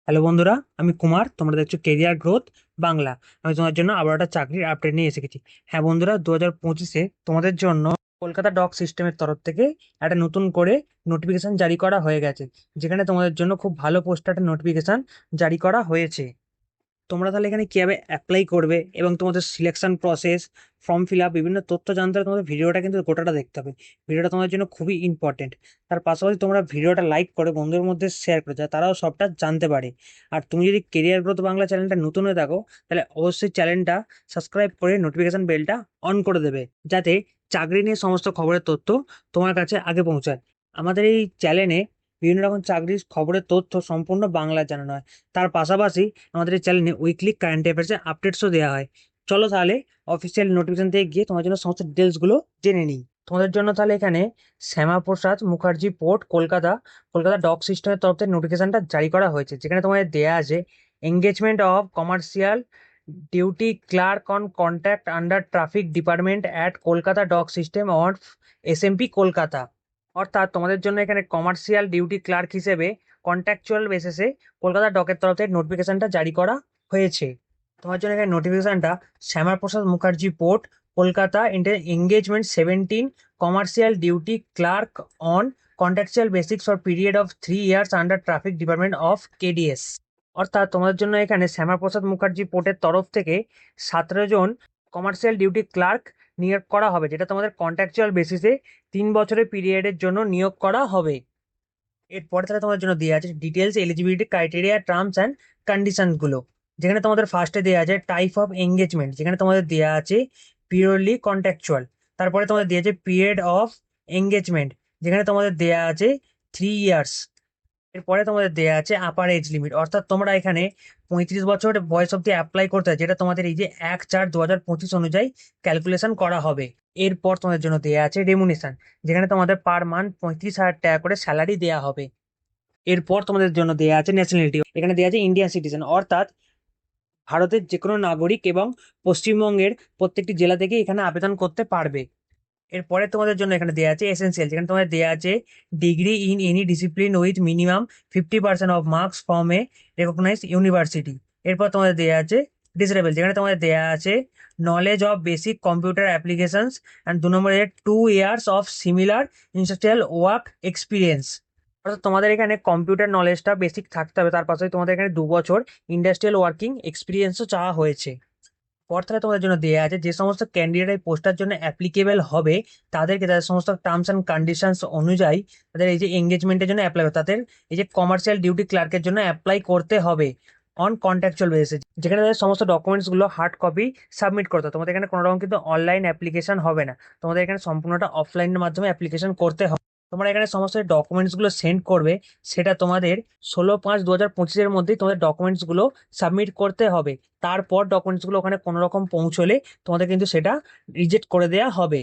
Hello বন্ধুরা, আমি কুমার। তোমরা দেখছো কেরিয়ার গ্রোথ বাংলা। আমি তোমাদের জন্য আবার একটা চাকরির আপডেট নিয়ে এসে গেছি। হ্যাঁ বন্ধুরা, 2025-এ তোমাদের জন্য কলকাতা ডক সিস্টেমের তরফ থেকে একটা নতুন করে নোটিফিকেশন জারি করা হয়ে গেছে, যেখানে তোমাদের জন্য খুব ভালো পোস্টে একটা নোটিফিকেশন জারি করা হয়েছে। তোমরা তাহলে এখানে কিভাবে অ্যাপ্লাই করবে এবং তোমাদের selection process, form fill up, বিভিন্ন তথ্য জানতে হলে তোমাদের ভিডিওটা কিন্তু গোটাটা দেখতে হবে। ভিডিওটা তোমাদের জন্য খুবই ইম্পর্টেন্ট। তার পাশাপাশি তোমরা ভিডিওটা লাইক করে বন্ধুদের মধ্যে শেয়ার করে যাতে তারাও সবটা জানতে পারে। আর তুমি যদি কেরিয়ার গ্রোথ বাংলা চ্যানেলটা নতুন হয়ে থাকো, তাহলে অবশ্যই চ্যানেলটা সাবস্ক্রাইব করে নোটিফিকেশন বেলটা অন করে দেবে, যাতে চাকরি নিয়ে সমস্ত খবরের তথ্য তোমার কাছে আগে পৌঁছায়। আমাদের এই চ্যানেলে বিভিন্ন রকম চাকরির খবরের তথ্য সম্পূর্ণ বাংলা জানানো হয়। তার পাশাপাশি আমাদের এই চ্যানেলে উইকলি কারেন্ট অ্যাফেয়ার্সের আপডেটসও দেওয়া হয়। চলো তাহলে অফিসিয়াল নোটিফিকেশন থেকে গিয়ে তোমার জন্য সমস্ত ডিটেলসগুলো জেনে নিই। তোমাদের জন্য তাহলে এখানে শ্যামাপ্রসাদ মুখার্জি পোর্ট, কলকাতা, কলকাতা ডক সিস্টেমের তরফ থেকে নোটিফিকেশনটা জারি করা হয়েছে, যেখানে তোমাদের দেয়া আছে engagement of commercial duty clerk on contact under traffic department at Kolkata dock system of SMP Kolkata. অর্থাৎ তোমাদের জন্য এখানে কমার্শিয়াল ডিউটি ক্লার্ক হিসেবে কন্ট্রাকচুয়াল বেসিসে কলকাতা ডকের তরফ থেকে নোটিফিকেশনটা জারি করা হয়েছে। তোমার জন্য এখানে নোটিফিকেশনটা Shyamaprasad Mukherjee port, Kolkata, engagement 17 commercial duty clerk on contractual basics for period of 3 years under traffic department of KDS. অর্থাৎ তোমাদের জন্য এখানে শ্যামাপ্রসাদ মুখার্জি পোর্টের তরফ থেকে 17 জন কমার্শিয়াল ডিউটি ক্লার্ক নিয়োগ করা হবে, যেটা তোমাদের কন্ট্রাকচুয়াল বেসিসে 3 বছরের পিরিয়ডের জন্য নিয়োগ করা হবে। এরপরে তাহলে তোমাদের জন্য দেওয়া আছে details, eligibility criteria, terms and কন্ডিশনগুলো, যেখানে তোমাদের ফার্স্টে দেওয়া আছে টাইপ অফ এঙ্গেজমেন্ট, যেখানে তোমাদের দেওয়া আছে পিওরলি কন্ট্রাকচুয়াল। তারপরে তোমাদের দেওয়া আছে পিরিয়ড অফ এঙ্গেজমেন্ট, যেখানে তোমাদের দেওয়া আছে 3 ইয়ার্স। এরপরে তোমাদের দেওয়া আছে আপার এজ লিমিট, অর্থাৎ তোমরা এখানে 35 বছর বয়স অব্দি অ্যাপ্লাই করতে হয়, যেটা তোমাদের এই যে 1/4/2025 অনুযায়ী ক্যালকুলেশন করা হবে। এরপর তোমাদের জন্য দেওয়া আছে রেমুনেশন, যেখানে তোমাদের পার মান্থ 35,000 টাকা করে স্যালারি দেওয়া হবে। এরপর তোমাদের জন্য দেওয়া আছে ন্যাশনালিটি, এখানে দেওয়া আছে ইন্ডিয়ান সিটিজেন, অর্থাৎ ভারতের যে কোনো নাগরিক এবং পশ্চিমবঙ্গের প্রত্যেকটি জেলা থেকে এখানে আবেদন করতে পারবে। এরপরে তোমাদের জন্য এখানে দেওয়া আছে এসেন্সিয়াল, যেখানে তোমাদের দেওয়া আছে degree in any discipline with minimum 50% of marks from a recognise university. এরপর তোমাদের দেওয়া আছে ডিসেবল, যেখানে তোমাদের দেওয়া আছে knowledge of basic computer applications and 2 নম্বরে 2 years of similar industrial work experience. অর্থাৎ তোমাদের এখানে কম্পিউটার নলেজটা বেসিক থাকতে হবে, তার পাশে তোমাদের এখানে 2 বছর ইন্ডাস্ট্রিয়াল ওয়ার্কিং এক্সপিরিয়েন্সও চাওয়া হয়েছে। পর্দায় তোমাদের জন্য দেওয়া আছে যে সমস্ত ক্যান্ডিডেট এই পোস্টার জন্য অ্যাপ্লিকেবল হবে, তাদেরকে তাদের সমস্ত টার্মস অ্যান্ড কন্ডিশনস অনুযায়ী তাদের এই যে এঙ্গেজমেন্টের জন্য অ্যাপ্লাই হবে, তাদের এই যে কমার্শিয়াল ডিউটি ক্লার্কের জন্য অ্যাপ্লাই করতে হবে অন কন্ট্রাকচুয়াল বেসিস, যেখানে তাদের সমস্ত ডকুমেন্টসগুলো হার্ড কপি সাবমিট করতে হবে। তোমাদের এখানে কোনো রকম কিন্তু অনলাইন অ্যাপ্লিকেশন হবে না, তোমাদের এখানে সম্পূর্ণটা অফলাইনের মাধ্যমে অ্যাপ্লিকেশন করতে হবে। তোমরা এখানে সমস্ত ডকুমেন্টসগুলো সেন্ড করবে, সেটা তোমাদের 16/5/2025-এর মধ্যেই তোমাদের ডকুমেন্টসগুলো সাবমিট করতে হবে। তারপর ডকুমেন্টসগুলো ওখানে কোনো রকম পৌঁছলে তোমাদের কিন্তু সেটা রিজেক্ট করে দেওয়া হবে।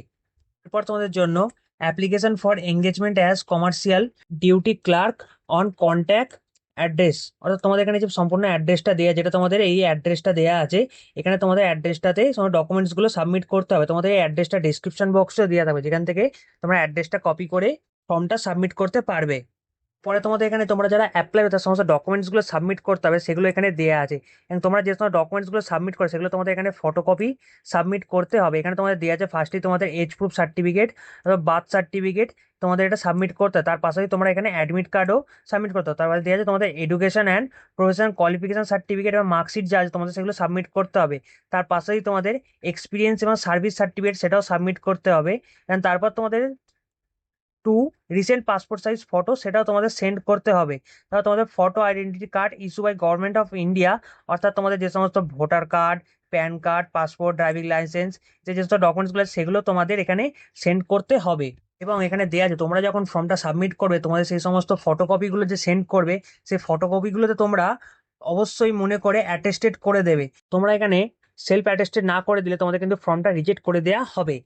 এরপর তোমাদের জন্য application for engagement as commercial duty clerk on contact address, অর্থাৎ তোমাদের এখানে যে সম্পূর্ণ অ্যাড্রেসটা দেওয়া, যেটা তোমাদের এই অ্যাড্রেসটা দেওয়া আছে, এখানে তোমাদের অ্যাড্রেসটাতে তোমার ডকুমেন্টসগুলো সাবমিট করতে হবে। তোমাদের এই অ্যাড্রেসটা ডিসক্রিপশন বক্সে দেওয়া থাকবে, যেখান থেকে তোমরা অ্যাড্রেসটা কপি করে ফর্মটা সাবমিট করতে পারবে। পরে তোমাদের এখানে তোমরা যারা অ্যাপ্লাই তার সমস্ত ডকুমেন্টসগুলো সাবমিট করতে হবে, সেগুলো এখানে দেওয়া আছে। এবং তোমরা যে সমস্ত ডকুমেন্টসগুলো সাবমিট করে সেগুলো তোমাদের এখানে ফটোকপি সাবমিট করতে হবে। এখানে তোমাদের দেওয়া আছে ফার্স্টেই তোমাদের age proof certificate, birth certificate, তোমাদের এটা সাবমিট করতে হয়। তার পাশাপাশি তোমরা এখানে অ্যাডমিট কার্ডও সাবমিট করতে হবে। তারপরে দেওয়া আছে তোমাদের education and professional qualification certificate এবং মার্কশিট যা আছে তোমাদের সেগুলো সাবমিট করতে হবে। তার পাশাপাশি তোমাদের এক্সপিরিয়েন্স এবং সার্ভিস সার্টিফিকেট সেটাও সাবমিট করতে হবে। এবং তারপর তোমাদের 2 রিসেন্ট পাসপোর্ট সাইজ ফটো সেটাও তোমাদের সেন্ড করতে হবে। তাহলে তোমাদের photo identity card issue by government of India, অর্থাৎ তোমাদের যে সমস্ত voter card, pan card, passport, driving license, যে সমস্ত ডকুমেন্টসগুলো সেগুলো তোমাদের এখানে সেন্ড করতে হবে। এবং এখানে দেওয়া আছে তোমরা যখন ফর্মটা সাবমিট করবে, তোমাদের সেই সমস্ত ফটোকপিগুলো যে সেন্ড করবে, সেই ফটোকপিগুলোতে তোমরা অবশ্যই মনে করে অ্যাটেস্টেড করে দেবে। তোমরা এখানে সেলফ অ্যাটেস্টেড না করে দিলে তোমাদের কিন্তু ফর্মটা রিজেক্ট করে দেওয়া হবে।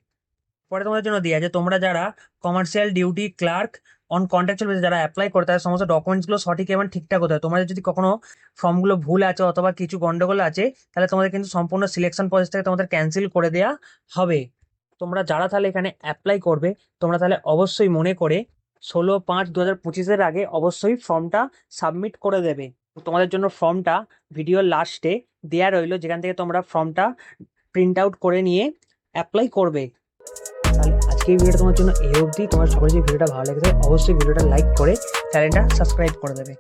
পরে তোমাদের জন্য দেওয়া আছে তোমরা যারা commercial duty clerk on contractual basis যারা অ্যাপ্লাই করে, তাদের সমস্ত ডকুমেন্টসগুলো সঠিক এবং ঠিকঠাক হতে হয়। তোমাদের যদি কখনো ফর্মগুলো ভুল আছে অথবা কিছু গন্ডগোল আছে, তাহলে তোমাদের কিন্তু সম্পূর্ণ সিলেকশন প্রসেস থেকে তোমাদের ক্যান্সেল করে দেওয়া হবে। তোমরা যারা তাহলে এখানে অ্যাপ্লাই করবে, তোমরা তাহলে অবশ্যই মনে করে 16/5/2025-এর আগে অবশ্যই ফর্মটা সাবমিট করে দেবে। তোমাদের জন্য ফর্মটা ভিডিওর লাস্টে দেয়া রইলো, যেখান থেকে তোমরা ফর্মটা প্রিন্ট আউট করে নিয়ে অ্যাপ্লাই করবে। তাহলে আজকে এই ভিডিওটা তোমার জন্য এই অবধি। তোমার সকলে যে ভিডিওটা ভালো লেগেছে অবশ্যই ভিডিওটা লাইক করে চ্যানেলটা সাবস্ক্রাইব করে দেবে।